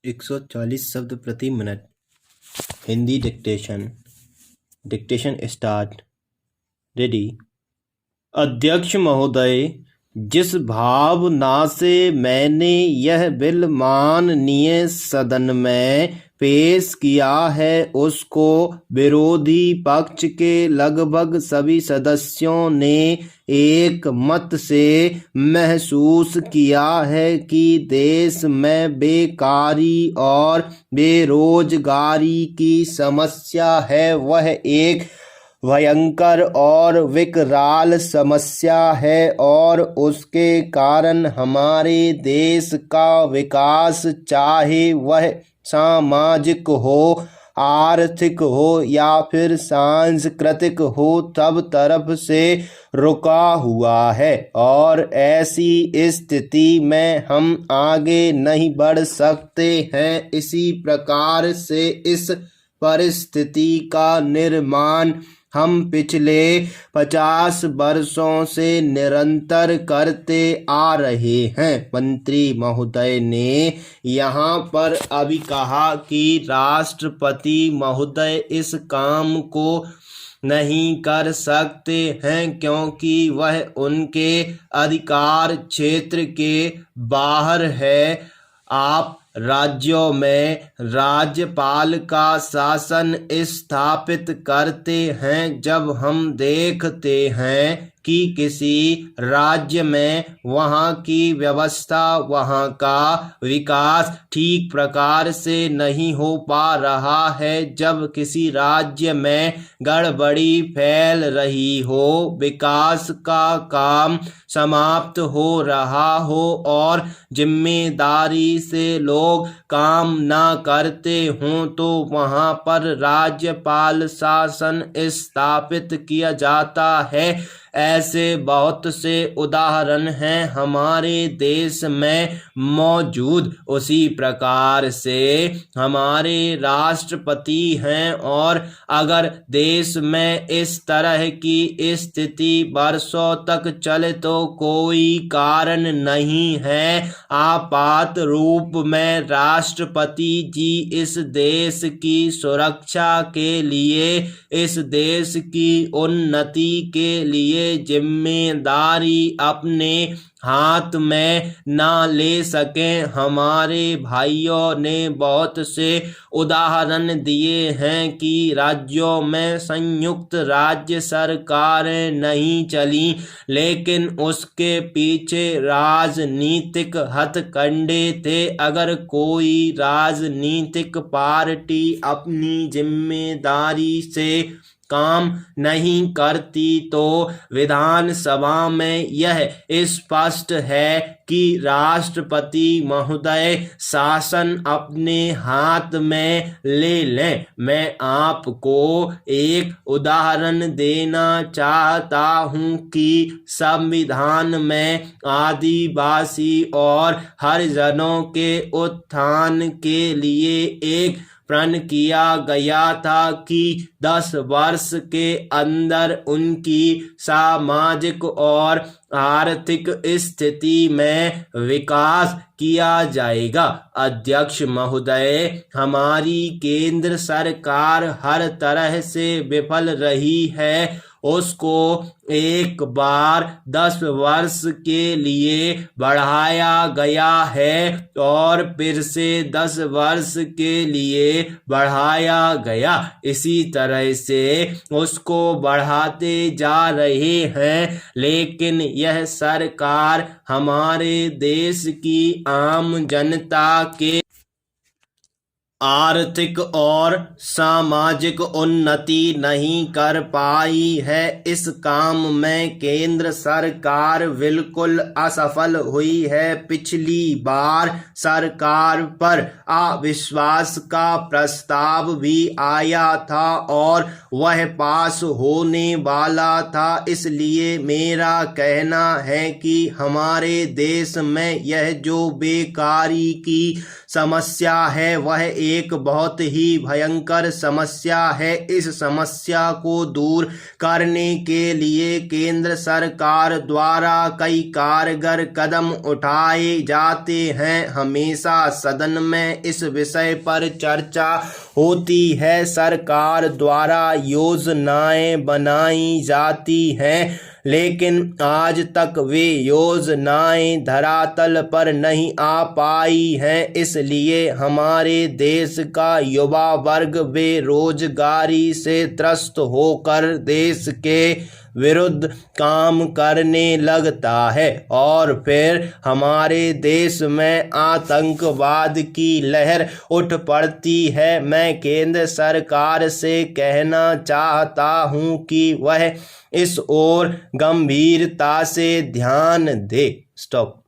140 शब्द प्रति minute. Hindi dictation start. Ready. अध्यक्ष महोदय, जिस भावना से मैंने यह बिल माननीय सदन में पेश किया है उसको विरोधी पक्ष के लगभग सभी सदस्यों ने एक मत से महसूस किया है कि देश में बेकारी और बेरोजगारी की समस्या है, वह एक भयंकर और विकराल समस्या है और उसके कारण हमारे देश का विकास, चाहे वह सामाजिक हो, आर्थिक हो या फिर सांस्कृतिक हो, सब तरफ से रुका हुआ है और ऐसी स्थिति में हम आगे नहीं बढ़ सकते हैं। इसी प्रकार से इस परिस्थिति का निर्माण हम पिछले 50 वर्षों से निरंतर करते आ रहे हैं। मंत्री महोदय ने यहाँ पर अभी कहा कि राष्ट्रपति महोदय इस काम को नहीं कर सकते हैं क्योंकि वह उनके अधिकार क्षेत्र के बाहर है। आप राज्यों में राज्यपाल का शासन स्थापित करते हैं। जब हम देखते हैं कि किसी राज्य में वहाँ की व्यवस्था, वहाँ का विकास ठीक प्रकार से नहीं हो पा रहा है, जब किसी राज्य में गड़बड़ी फैल रही हो, विकास का काम समाप्त हो रहा हो और जिम्मेदारी से लोग काम ना करते हों, तो वहाँ पर राज्यपाल शासन स्थापित किया जाता है। ऐसे बहुत से उदाहरण हैं हमारे देश में मौजूद। उसी प्रकार से हमारे राष्ट्रपति हैं और अगर देश में इस तरह की स्थिति वर्षों तक चले तो कोई कारण नहीं है। आपात रूप में राष्ट्रपति जी इस देश की सुरक्षा के लिए, इस देश की उन्नति के लिए जिम्मेदारी अपने हाथ में ना ले सकें। हमारे भाइयों ने बहुत से उदाहरण दिए हैं कि राज्यों में संयुक्त राज्य सरकारें नहीं चली, लेकिन उसके पीछे राजनीतिक हथकंडे थे। अगर कोई राजनीतिक पार्टी अपनी जिम्मेदारी से काम नहीं करती तो विधानसभा में यह स्पष्ट है कि राष्ट्रपति महोदय शासन अपने हाथ में ले लें। मैं आपको एक उदाहरण देना चाहता हूं कि संविधान में आदिवासी और हरिजनों के उत्थान के लिए एक प्रण किया गया था कि 10 वर्ष के अंदर उनकी सामाजिक और आर्थिक स्थिति में विकास किया जाएगा। अध्यक्ष महोदय, हमारी केंद्र सरकार हर तरह से विफल रही है। उसको एक बार 10 वर्ष के लिए बढ़ाया गया है और फिर से 10 वर्ष के लिए बढ़ाया गया। इसी तरह से उसको बढ़ाते जा रहे हैं, लेकिन यह सरकार हमारे देश की आम जनता के आर्थिक और सामाजिक उन्नति नहीं कर पाई है। इस काम में केंद्र सरकार बिल्कुल असफल हुई है। पिछली बार सरकार पर अविश्वास का प्रस्ताव भी आया था और वह पास होने वाला था। इसलिए मेरा कहना है कि हमारे देश में यह जो बेकारी की समस्या है वह एक बहुत ही भयंकर समस्या है। इस समस्या को दूर करने के लिए केंद्र सरकार द्वारा कई कारगर कदम उठाए जाते हैं। हमेशा सदन में इस विषय पर चर्चा होती है। सरकार द्वारा योजनाएं बनाई जाती हैं, लेकिन आज तक वे योजनाएं धरातल पर नहीं आ पाई हैं। इसलिए हमारे देश का युवा वर्ग बेरोजगारी से त्रस्त होकर देश के विरुद्ध काम करने लगता है और फिर हमारे देश में आतंकवाद की लहर उठ पड़ती है। मैं केंद्र सरकार से कहना चाहता हूं कि वह इस ओर गंभीरता से ध्यान दे। स्टॉप।